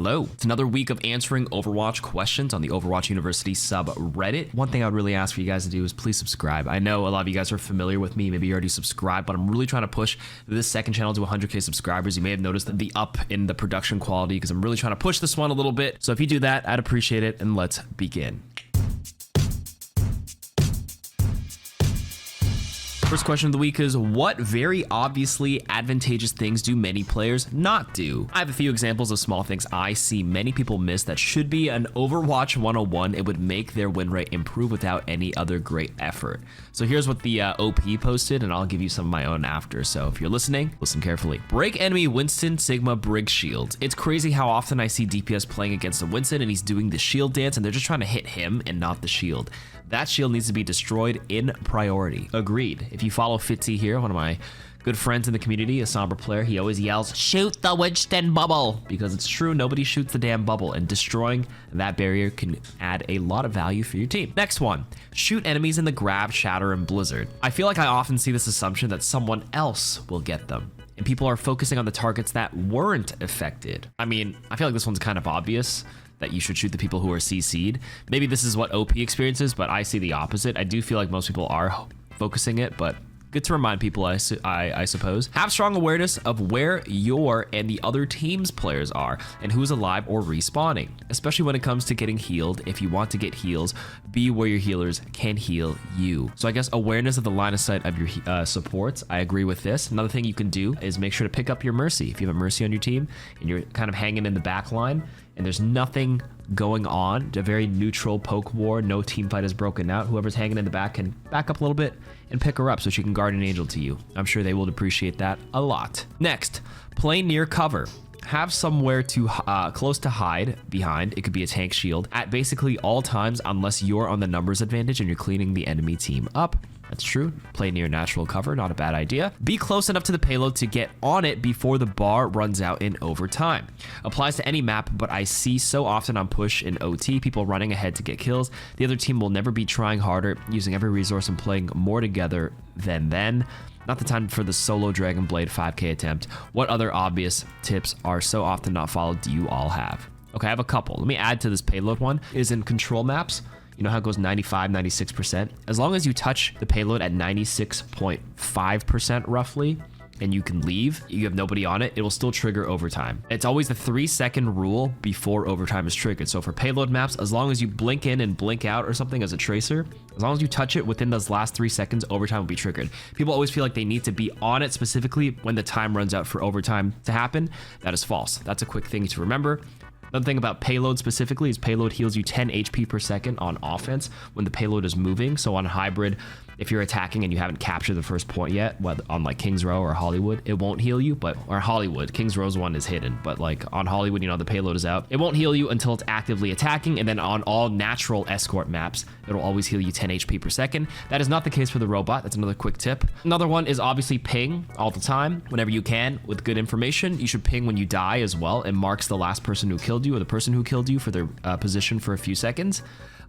Hello, it's another week of answering Overwatch questions on the Overwatch University subreddit. One thing I would really ask for you guys to do is please subscribe. I know a lot of you guys are familiar with me, maybe you already subscribed, but I'm really trying to push this second channel to 100k subscribers. You may have noticed the up in the production quality because I'm really trying to push this one a little bit. So if you do that, I'd appreciate it, and let's begin. First question of the week is, what very obviously advantageous things do many players not do? I have a few examples of small things I see many people miss that should be an Overwatch 101. It would make their win rate improve without any other great effort. So here's what the OP posted, and I'll give you some of my own after. So if you're listening, listen carefully. Break enemy Winston Sigma Brig shield. It's crazy how often I see DPS playing against a Winston and he's doing the shield dance and they're just trying to hit him and not the shield. That shield needs to be destroyed in priority. Agreed. If you follow Fitzy here, one of my good friends in the community, a Sombra player, he always yells, "Shoot the Winston bubble!" Because it's true, nobody shoots the damn bubble, and destroying that barrier can add a lot of value for your team. Next one, shoot enemies in the grab, shatter, and blizzard. I feel like I often see this assumption that someone else will get them, and people are focusing on the targets that weren't affected. I mean, I feel like this one's kind of obvious, that you should shoot the people who are CC'd. Maybe this is what OP experiences, but I see the opposite. I do feel like most people are focusing it, but good to remind people, I suppose. Have strong awareness of where your and the other team's players are and who's alive or respawning, especially when it comes to getting healed. If you want to get heals, be where your healers can heal you. So I guess awareness of the line of sight of your supports. I agree with this. Another thing you can do is make sure to pick up your Mercy. If you have a Mercy on your team and you're kind of hanging in the back line and there's nothing going on, a very neutral poke war, no team fight has broken out, whoever's hanging in the back can back up a little bit and pick her up so she can guard an angel to you. I'm sure they will appreciate that a lot. Next, play near cover. Have somewhere to close to hide behind. It could be a tank shield at basically all times unless you're on the numbers advantage and you're cleaning the enemy team up. That's true. Play near natural cover, not a bad idea. Be close enough to the payload to get on it before the bar runs out in overtime. Applies to any map, but I see so often on push and OT, people running ahead to get kills. The other team will never be trying harder, using every resource and playing more together than then. Not the time for the solo Dragon Blade 5k attempt. What other obvious tips are so often not followed do you all have? Okay, I have a couple. Let me add to this payload one. Is in control maps. You know how it goes 95, 96%? As long as you touch the payload at 96.5% roughly, and you can leave, you have nobody on it, it will still trigger overtime. It's always the 3-second rule before overtime is triggered. So for payload maps, as long as you blink in and blink out or something as a tracer, as long as you touch it within those last 3 seconds, overtime will be triggered. People always feel like they need to be on it specifically when the time runs out for overtime to happen. That is false. That's a quick thing to remember. Another thing about payload specifically is payload heals you 10 HP per second on offense when the payload is moving. So on hybrid, if you're attacking and you haven't captured the first point yet, whether on like Kings Row or Hollywood, it won't heal you, or Hollywood, Kings Row's one is hidden, but like on Hollywood, you know, the payload is out. It won't heal you until it's actively attacking, and then on all natural escort maps, it'll always heal you 10 HP per second. That is not the case for the robot. That's another quick tip. Another one is obviously ping all the time, whenever you can, with good information. You should ping when you die as well. It marks the last person who killed you or the person who killed you for their position for a few seconds.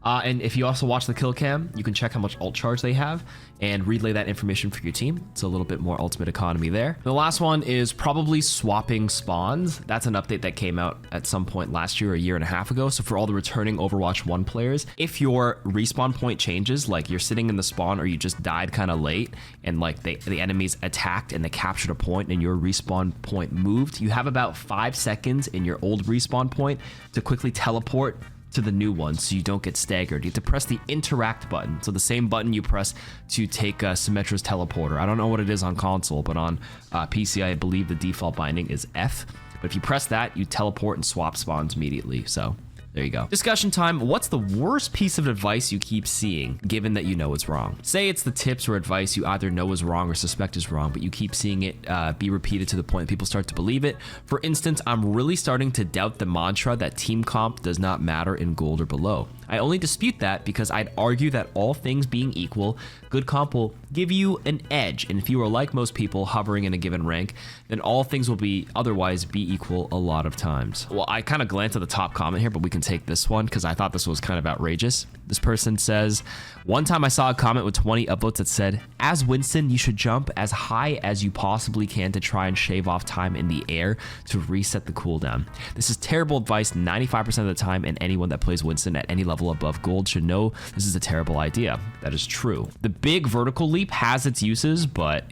And if you also watch the kill cam, you can check how much ult charge they have and relay that information for your team. It's a little bit more ultimate economy there. The last one is probably swapping spawns. That's an update that came out at some point last year or a year and a half ago. So for all the returning Overwatch 1 players, if your respawn point changes, like you're sitting in the spawn or you just died kind of late and like the enemies attacked and they captured a point and your respawn point moved, you have about 5 seconds in your old respawn point to quickly teleport to the new one so you don't get staggered. You have to press the interact button. So the same button you press to take Symmetra's teleporter. I don't know what it is on console, but on PC, I believe the default binding is F. But if you press that, you teleport and swap spawns immediately. So there you go. Discussion time. What's the worst piece of advice you keep seeing, given that you know it's wrong? Say it's the tips or advice you either know is wrong or suspect is wrong, but you keep seeing it be repeated to the point that people start to believe it. For instance, I'm really starting to doubt the mantra that team comp does not matter in gold or below. I only dispute that because I'd argue that all things being equal, good comp will give you an edge, and if you are like most people hovering in a given rank, then all things will be otherwise be equal a lot of times. Well, I kind of glanced at the top comment here, but we can take this one because I thought this was kind of outrageous. This person says, one time I saw a comment with 20 upvotes that said, as Winston, you should jump as high as you possibly can to try and shave off time in the air to reset the cooldown. This is terrible advice 95% of the time, and anyone that plays Winston at any level above gold should know this is a terrible idea. That is true. The big vertical leap has its uses, but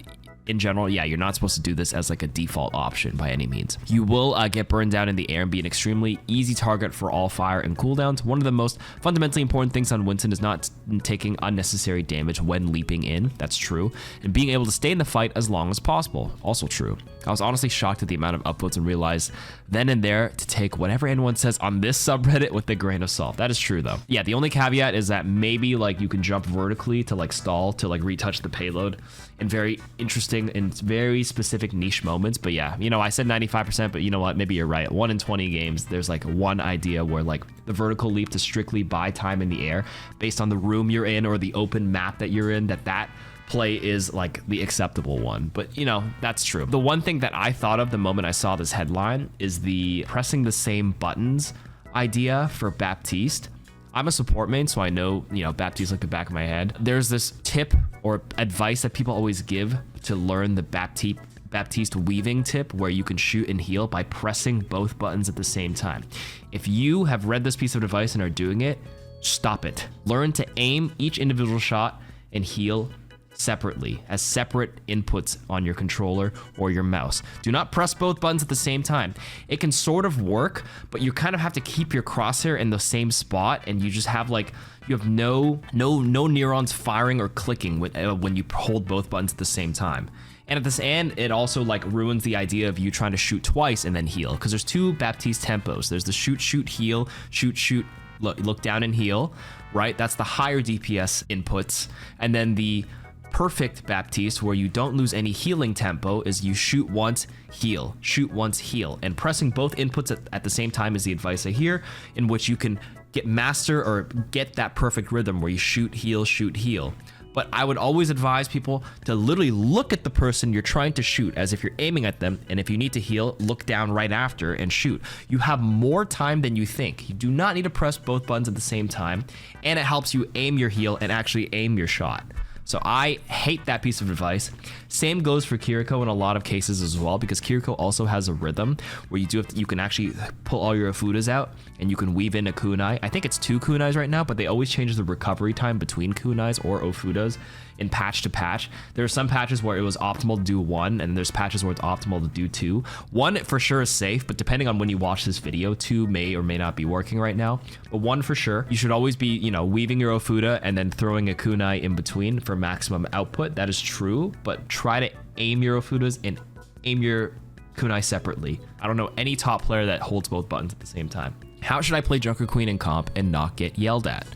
in general, yeah, you're not supposed to do this as like a default option by any means. You will get burned down in the air and be an extremely easy target for all fire and cooldowns. One of the most fundamentally important things on Winston is not taking unnecessary damage when leaping in. That's true. And being able to stay in the fight as long as possible. Also true. I was honestly shocked at the amount of upvotes and realized then and there to take whatever anyone says on this subreddit with a grain of salt. That is true though. Yeah, the only caveat is that maybe like you can jump vertically to like stall to like retouch the payload in very interesting and very specific niche moments. But yeah, you know, I said 95%, but you know what? Maybe you're right. 1 in 20 games, there's like one idea where like the vertical leap to strictly buy time in the air based on the room you're in or the open map that you're in, that play is like the acceptable one. But you know, that's true. The one thing that I thought of the moment I saw this headline is the pressing the same buttons idea for Baptiste. I'm a support main, so I know, you know, Baptiste like the back of my head. There's this tip or advice that people always give to learn the Baptiste weaving tip where you can shoot and heal by pressing both buttons at the same time. If you have read this piece of advice and are doing it, stop it. Learn to aim each individual shot and heal separately as separate inputs on your controller or your mouse. Do not press both buttons at the same time. It can sort of work, but you kind of have to keep your crosshair in the same spot, and you just have like, you have no neurons firing or clicking when you hold both buttons at the same time. And at this end, it also like ruins the idea of you trying to shoot twice and then heal, because there's two Baptiste tempos. There's the shoot, shoot, heal, shoot, shoot, look down and heal, right? That's the higher DPS inputs. And then the perfect Baptiste, where you don't lose any healing tempo, is you shoot once, heal, shoot once, heal. And pressing both inputs at the same time is the advice I hear, in which you can master or get that perfect rhythm where you shoot, heal. But I would always advise people to literally look at the person you're trying to shoot as if you're aiming at them, and if you need to heal, look down right after and shoot. You have more time than you think. You do not need to press both buttons at the same time, and it helps you aim your heal and actually aim your shot. So I hate that piece of advice. Same goes for KarQ in a lot of cases as well, because KarQ also has a rhythm where you can actually pull all your Ofudas out and you can weave in a kunai. I think it's 2 kunais right now, but they always change the recovery time between kunais or Ofudas in patch to patch. There are some patches where it was optimal to do 1, and there's patches where it's optimal to do 2. 1 for sure is safe, but depending on when you watch this video, 2 may or may not be working right now. But 1 for sure. You should always be, you know, weaving your Ofuda and then throwing a kunai in between for maximum output. That is true, but try to aim your Ofudas and aim your kunai separately. I don't know any top player that holds both buttons at the same time. How should I play Junker Queen in comp and not get yelled at?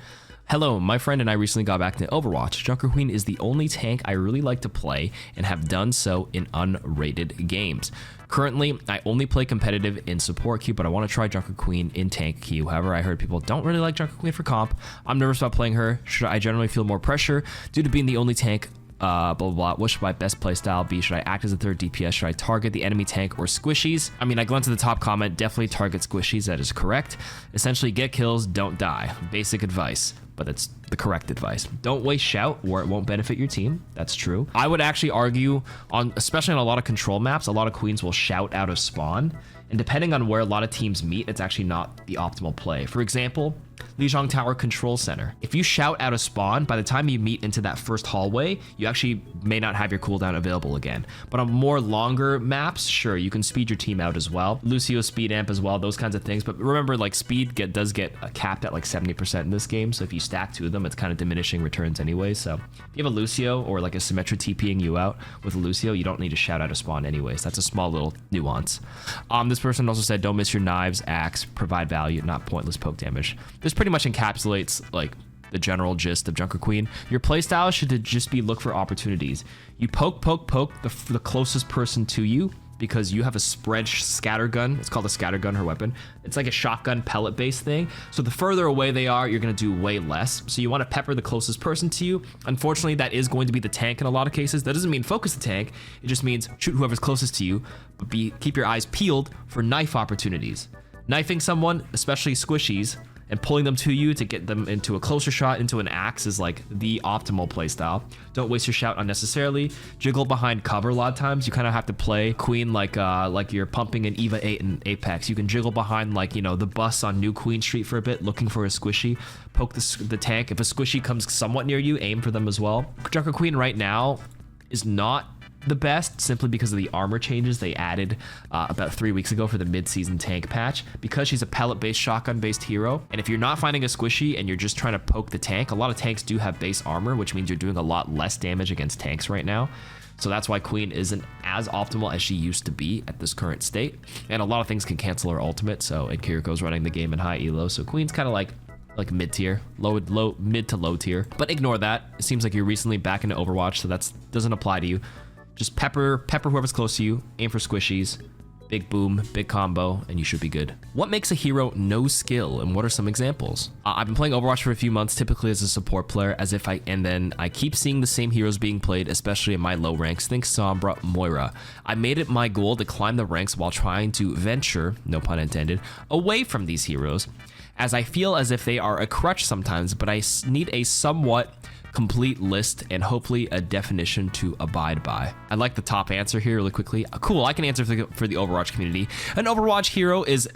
Hello, my friend and I recently got back to Overwatch. Junker Queen is the only tank I really like to play and have done so in unrated games. Currently, I only play competitive in support queue, but I want to try Junker Queen in tank queue. However, I heard people don't really like Junker Queen for comp. I'm nervous about playing her. Should I generally feel more pressure due to being the only tank? Blah, blah, blah. What should my best play style be? Should I act as a third DPS? Should I target the enemy tank or squishies? I mean, I glanced at the top comment, definitely target squishies. That is correct. Essentially, get kills, don't die. Basic advice, but it's the correct advice. Don't waste shout or it won't benefit your team. That's true. I would actually argue especially on a lot of control maps, a lot of queens will shout out of spawn. And depending on where a lot of teams meet, it's actually not the optimal play. For example, Lijiang Tower Control Center. If you shout out a spawn, by the time you meet into that first hallway, you actually may not have your cooldown available again. But on more longer maps, sure, you can speed your team out as well. Lucio speed amp as well, those kinds of things. But remember, like speed does get capped at like 70% in this game. So if you stack 2 of them, it's kind of diminishing returns anyway. So if you have a Lucio or like a Symmetra TPing you out with a Lucio, you don't need to shout out a spawn anyways. That's a small little nuance. This person also said, don't miss your knives, axe, provide value, not pointless poke damage. This pretty much encapsulates like the general gist of Junker Queen. Your playstyle should just be look for opportunities. You poke the closest person to you, because you have a spread scatter gun. It's called a scatter gun, her weapon. It's like a shotgun pellet based thing. So the further away they are, you're going to do way less. So you want to pepper the closest person to you. Unfortunately, that is going to be the tank in a lot of cases. That doesn't mean focus the tank. It just means shoot whoever's closest to you, but keep your eyes peeled for knife opportunities. Knifing someone, especially squishies, and pulling them to you to get them into a closer shot into an axe is like the optimal playstyle. Don't waste your shout unnecessarily. Jiggle behind cover a lot of times. You kind of have to play Queen like you're pumping an EVA 8 in Apex. You can jiggle behind like, you know, the bus on New Queen Street for a bit, looking for a squishy. Poke the tank. If a squishy comes somewhat near you, aim for them as well. Junker Queen right now is not the best simply because of the armor changes they added about 3 weeks ago for the mid-season tank patch, because she's a pellet-based, shotgun-based hero. And if you're not finding a squishy and you're just trying to poke the tank, a lot of tanks do have base armor, which means you're doing a lot less damage against tanks right now. So that's why Queen isn't as optimal as she used to be at this current state. And a lot of things can cancel her ultimate, so and KarQ's running the game in high elo, so Queen's kind of like mid-tier, mid to low tier. But ignore that. It seems like you're recently back into Overwatch, so that doesn't apply to you. Just pepper whoever's close to you, aim for squishies, big boom, big combo, and you should be good. What makes a hero no skill, and what are some examples? I've been playing Overwatch for a few months, typically as a support player, and then I keep seeing the same heroes being played, especially in my low ranks. Think Sombra, Moira. I made it my goal to climb the ranks while trying to venture, no pun intended, away from these heroes, as I feel as if they are a crutch sometimes, but I need a somewhat complete list and hopefully a definition to abide by. I like the top answer here really quickly. Cool, I can answer for the Overwatch community. An Overwatch hero is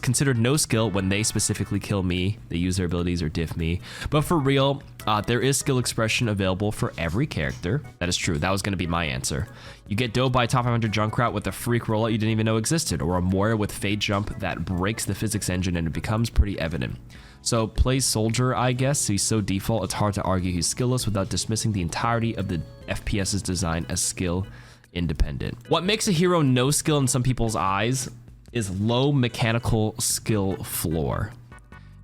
considered no skill when they specifically kill me, they use their abilities or diff me. But for real, there is skill expression available for every character. That is true. That was going to be my answer. You get dove by a top 500 Junkrat with a freak rollout you didn't even know existed, or a Moira with fade jump that breaks the physics engine and it becomes pretty evident. So plays soldier, I guess. He's so default, it's hard to argue he's skillless without dismissing the entirety of the FPS's design as skill independent. What makes a hero no skill in some people's eyes is low mechanical skill floor.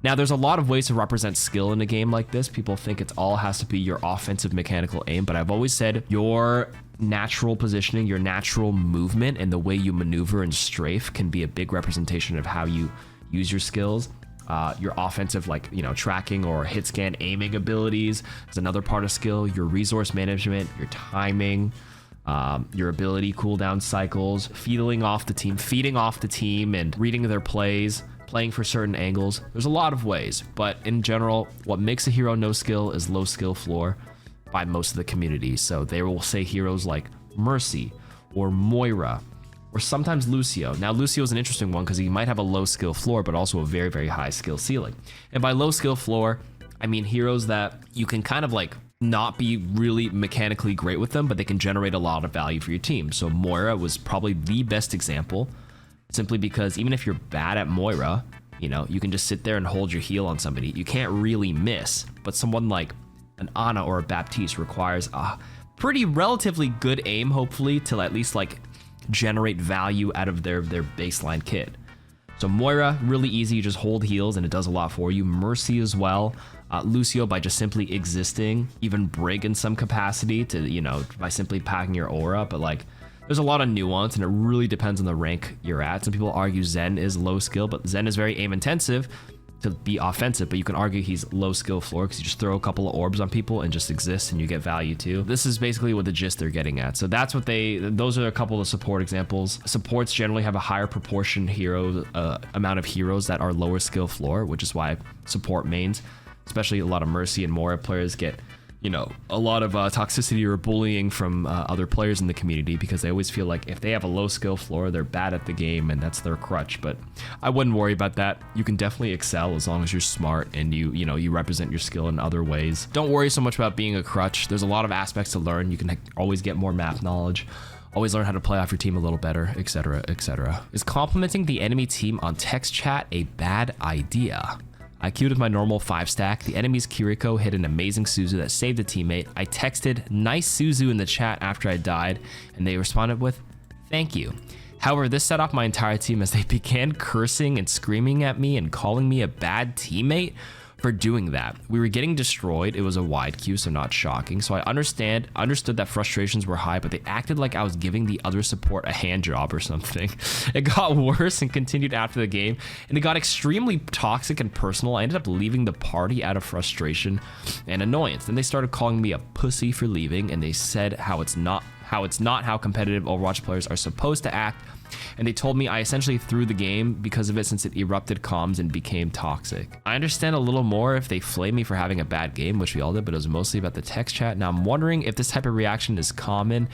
Now, there's a lot of ways to represent skill in a game like this. People think it all has to be your offensive mechanical aim, but I've always said your natural positioning, your natural movement, and the way you maneuver and strafe can be a big representation of how you use your skills. Your offensive, like, you know, tracking or hit scan aiming abilities is another part of skill. Your resource management, your timing, your ability cooldown cycles, feeding off the team and reading their plays, playing for certain angles. There's a lot of ways, but in general, what makes a hero no skill is low skill floor by most of the community. So they will say heroes like Mercy or Moira, or sometimes Lucio. Now, Lucio is an interesting one because he might have a low skill floor, but also a very, very high skill ceiling. And by low skill floor, I mean heroes that you can kind of like not be really mechanically great with them, but they can generate a lot of value for your team. So Moira was probably the best example, simply because even if you're bad at Moira, you know, you can just sit there and hold your heel on somebody. You can't really miss, but someone like an Ana or a Baptiste requires a pretty relatively good aim, hopefully, to at least like generate value out of their baseline kit. So Moira, really easy, you just hold heals and it does a lot for you. Mercy as well. Lucio, by just simply existing. Even Brig in some capacity to, you know, by simply packing your aura. But like, there's a lot of nuance and it really depends on the rank you're at. Some people argue Zen is low skill, but Zen is very aim intensive to be offensive, but you can argue he's low skill floor because you just throw a couple of orbs on people and just exist and you get value too. This is basically what the gist they're getting at. So that's what those are a couple of support examples. Supports generally have a higher proportion amount of heroes that are lower skill floor, which is why support mains, especially a lot of Mercy and Moira players, get, you know, a lot of toxicity or bullying from other players in the community because they always feel like if they have a low skill floor, they're bad at the game and that's their crutch. But I wouldn't worry about that. You can definitely excel as long as you're smart and you represent your skill in other ways. Don't worry so much about being a crutch. There's a lot of aspects to learn. You can always get more map knowledge, always learn how to play off your team a little better, etc., etc. Is complimenting the enemy team on text chat a bad idea? I queued with my normal 5-stack. The enemy's Kiriko hit an amazing Suzu that saved a teammate. I texted nice Suzu in the chat after I died, and they responded with thank you. However, this set off my entire team as they began cursing and screaming at me and calling me a bad teammate for doing that. We were getting destroyed. It was a wide queue, so not shocking. So I understood that frustrations were high, but they acted like I was giving the other support a hand job or something. It got worse and continued after the game, and it got extremely toxic and personal. I ended up leaving the party out of frustration and annoyance. Then they started calling me a pussy for leaving, and they said how it's not how competitive Overwatch players are supposed to act. And they told me I essentially threw the game because of it, since it erupted comms and became toxic. I understand a little more if they flame me for having a bad game, which we all did, but it was mostly about the text chat. Now I'm wondering if this type of reaction is common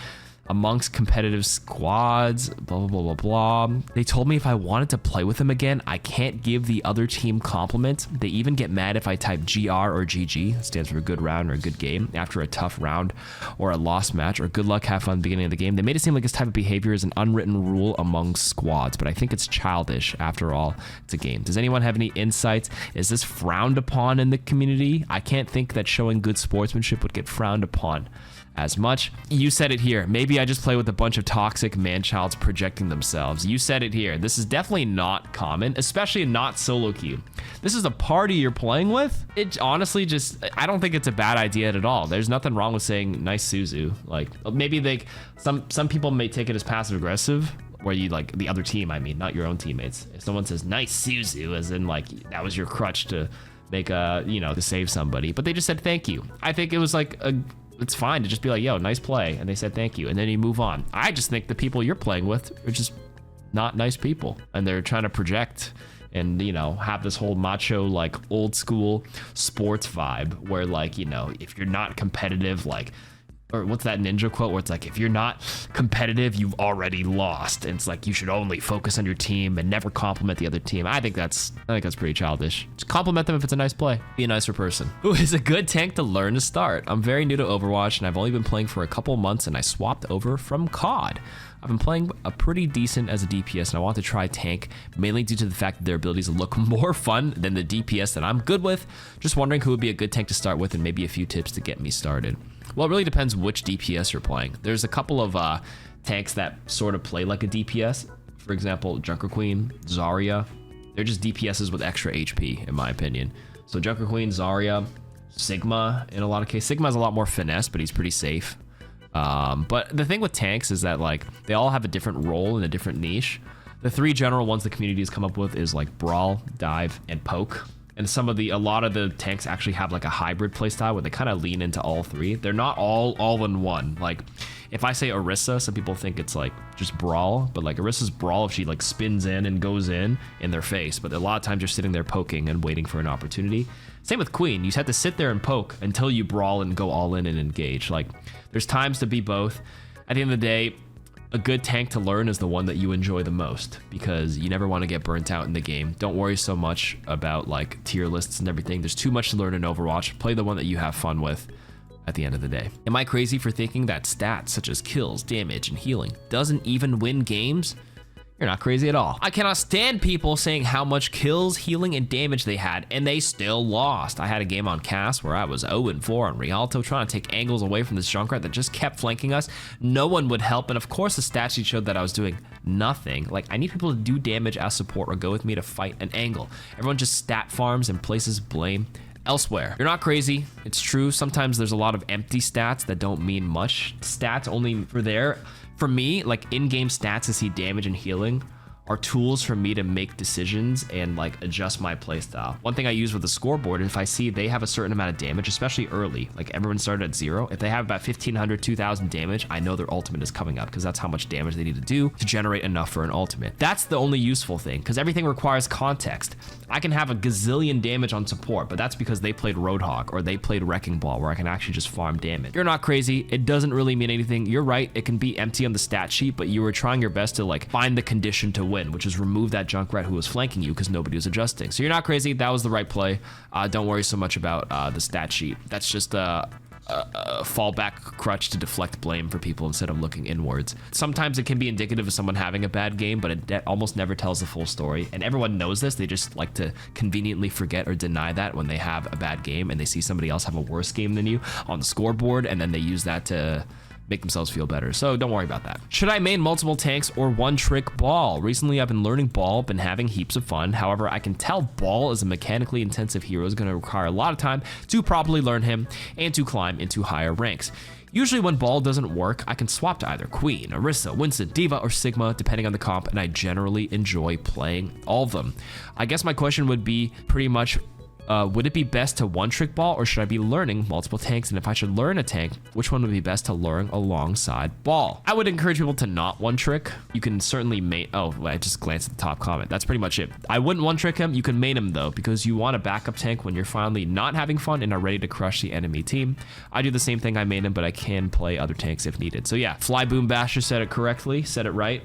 amongst competitive squads, blah, blah, blah, blah, blah. They told me if I wanted to play with them again, I can't give the other team compliments. They even get mad if I type GR or GG, stands for good round or good game, after a tough round or a lost match, or good luck, have fun at the beginning of the game. They made it seem like this type of behavior is an unwritten rule among squads, but I think it's childish. After all, it's a game. Does anyone have any insights? Is this frowned upon in the community? I can't think that showing good sportsmanship would get frowned upon as much. You said it here. Maybe I just play with a bunch of toxic man-childs projecting themselves. You said it here. This is definitely not common, especially not solo queue. This is a party you're playing with. It honestly just, I don't think it's a bad idea at all. There's nothing wrong with saying nice Suzu. Like maybe some people may take it as passive aggressive, where you like the other team, I mean, not your own teammates. If someone says nice Suzu, as in like that was your crutch to make to save somebody, but they just said thank you. I think it was like it's fine to just be like, yo, nice play, and they said thank you, and then you move on. I just think the people you're playing with are just not nice people, and they're trying to project and have this whole macho, like old school sports vibe where, like, if you're not competitive, like, or what's that ninja quote where it's like, if you're not competitive, you've already lost, and it's like you should only focus on your team and never compliment the other team. I think that's pretty childish. Just compliment them if it's a nice play. Be a nicer person. Who is a good tank to learn to start? I'm very new to Overwatch, and I've only been playing for a couple months, and I swapped over from COD. I've been playing a pretty decent as a DPS, and I want to try tank, mainly due to the fact that their abilities look more fun than the DPS that I'm good with. Just wondering who would be a good tank to start with, and maybe a few tips to get me started. Well, it really depends which DPS you're playing. There's a couple of tanks that sort of play like a DPS. For example, Junker Queen, Zarya. They're just DPSs with extra HP, in my opinion. So Junker Queen, Zarya, Sigma, in a lot of cases. Sigma has a lot more finesse, but he's pretty safe. But the thing with tanks is that, like, they all have a different role and a different niche. The three general ones the community has come up with is like Brawl, Dive, and Poke. And a lot of the tanks actually have like a hybrid playstyle where they kind of lean into all three. They're not all in one. Like if I say Orisa, some people think it's like just Brawl, but like Orisa's Brawl if she like spins in and goes in their face. But a lot of times you're sitting there poking and waiting for an opportunity. Same with Queen. You just have to sit there and poke until you brawl and go all in and engage. Like there's times to be both. At the end of the day, a good tank to learn is the one that you enjoy the most, because you never want to get burnt out in the game. Don't worry so much about like tier lists and everything. There's too much to learn in Overwatch. Play the one that you have fun with at the end of the day. Am I crazy for thinking that stats such as kills, damage, and healing doesn't even win games? You're not crazy at all. I cannot stand people saying how much kills, healing, and damage they had, and they still lost. I had a game on Cass where I was 0-4 on Rialto, trying to take angles away from this Junkrat that just kept flanking us. No one would help, and of course the stat sheet showed that I was doing nothing. Like, I need people to do damage as support or go with me to fight an angle. Everyone just stat farms and places blame elsewhere. You're not crazy. It's true. Sometimes there's a lot of empty stats that don't mean much. Stats only for me, like in-game stats to see damage and healing are tools for me to make decisions and like adjust my playstyle. One thing I use with the scoreboard, if I see they have a certain amount of damage, especially early, like everyone started at 0, if they have about 1,500, 2,000 damage, I know their ultimate is coming up, because that's how much damage they need to do to generate enough for an ultimate. That's the only useful thing, because everything requires context. I can have a gazillion damage on support, but that's because they played Roadhog or they played Wrecking Ball, where I can actually just farm damage. You're not crazy. It doesn't really mean anything. You're right. It can be empty on the stat sheet, but you were trying your best to like find the condition to win, which is remove that Junkrat who was flanking you because nobody was adjusting. So you're not crazy. That was the right play. Don't worry so much about the stat sheet. That's just a fallback crutch to deflect blame for people instead of looking inwards. Sometimes it can be indicative of someone having a bad game, but it almost never tells the full story. And everyone knows this. They just like to conveniently forget or deny that when they have a bad game and they see somebody else have a worse game than you on the scoreboard, and then they use that to make themselves feel better. So don't worry about that. Should I main multiple tanks or one trick ball? Recently, I've been learning ball, been having heaps of fun. However, I can tell ball is a mechanically intensive hero, is going to require a lot of time to properly learn him and to climb into higher ranks. Usually when ball doesn't work, I can swap to either Queen, Orisa, Winston, Diva, or Sigma, depending on the comp, and I generally enjoy playing all of them. I guess my question would be pretty much, would it be best to one trick ball, or should I be learning multiple tanks? And if I should learn a tank, which one would be best to learn alongside ball? I would encourage people to not one trick. You can certainly main, oh, I just glanced at the top comment. That's pretty much it. I wouldn't one trick him. You can main him though, because you want a backup tank when you're finally not having fun and are ready to crush the enemy team. I do the same thing. I main him, but I can play other tanks if needed. So yeah, Fly Boom Basher said it correctly, said it right.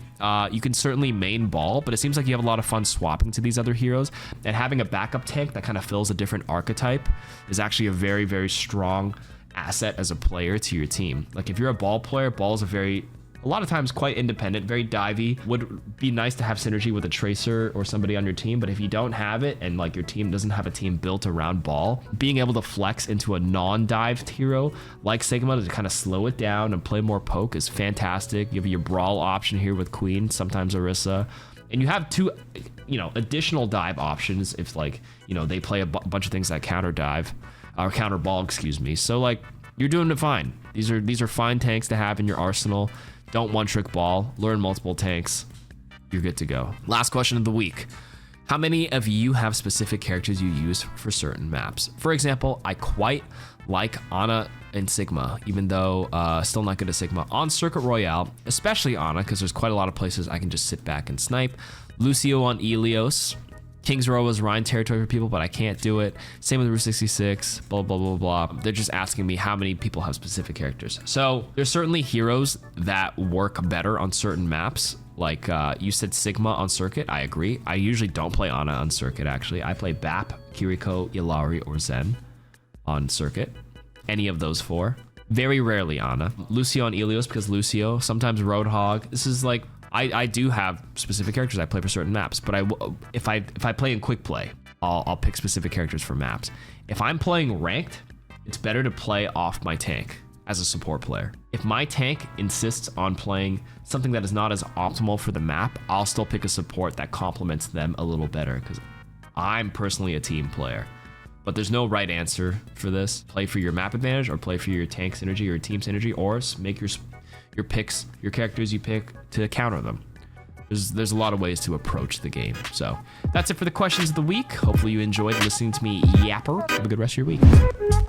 You can certainly main ball, but it seems like you have a lot of fun swapping to these other heroes, and having a backup tank that kind of fills a different archetype is actually a very, very strong asset as a player to your team. Like if you're a ball player, ball is a lot of times quite independent, very divey. Would be nice to have synergy with a tracer or somebody on your team, but if you don't have it and like your team doesn't have a team built around ball, being able to flex into a non-dived hero like Sigma to kind of slow it down and play more poke is fantastic. You have your brawl option here with Queen, sometimes Orisa, and you have two, additional dive options if like, they play a bunch of things that counter dive or counter ball, excuse me. So like you're doing it fine. These are fine tanks to have in your arsenal. Don't one trick ball, learn multiple tanks. You're good to go. Last question of the week. How many of you have specific characters you use for certain maps? For example, I quite like Ana and Sigma, even though still not good at Sigma. On Circuit Royale, especially Ana, because there's quite a lot of places I can just sit back and snipe. Lucio on Ilios. King's Row was Rhine territory for people, but I can't do it. Same with Route 66, blah, blah, blah, blah. They're just asking me how many people have specific characters. So there's certainly heroes that work better on certain maps. Like you said Sigma on Circuit, I agree. I usually don't play Ana on Circuit, actually. I play Bap, Kiriko, Illari, or Zen on Circuit. Any of those four. Very rarely Ana. Lucio on Ilios, because Lucio, sometimes Roadhog. This is like, I do have specific characters I play for certain maps, but if I play in quick play, I'll pick specific characters for maps. If I'm playing ranked, it's better to play off my tank as a support player. If my tank insists on playing something that is not as optimal for the map, I'll still pick a support that complements them a little better, because I'm personally a team player. But there's no right answer for this. Play for your map advantage, or play for your tank synergy or team synergy, or make your picks, your characters you pick to counter them. There's a lot of ways to approach the game. So that's it for the questions of the week. Hopefully you enjoyed listening to me yapper. Have a good rest of your week.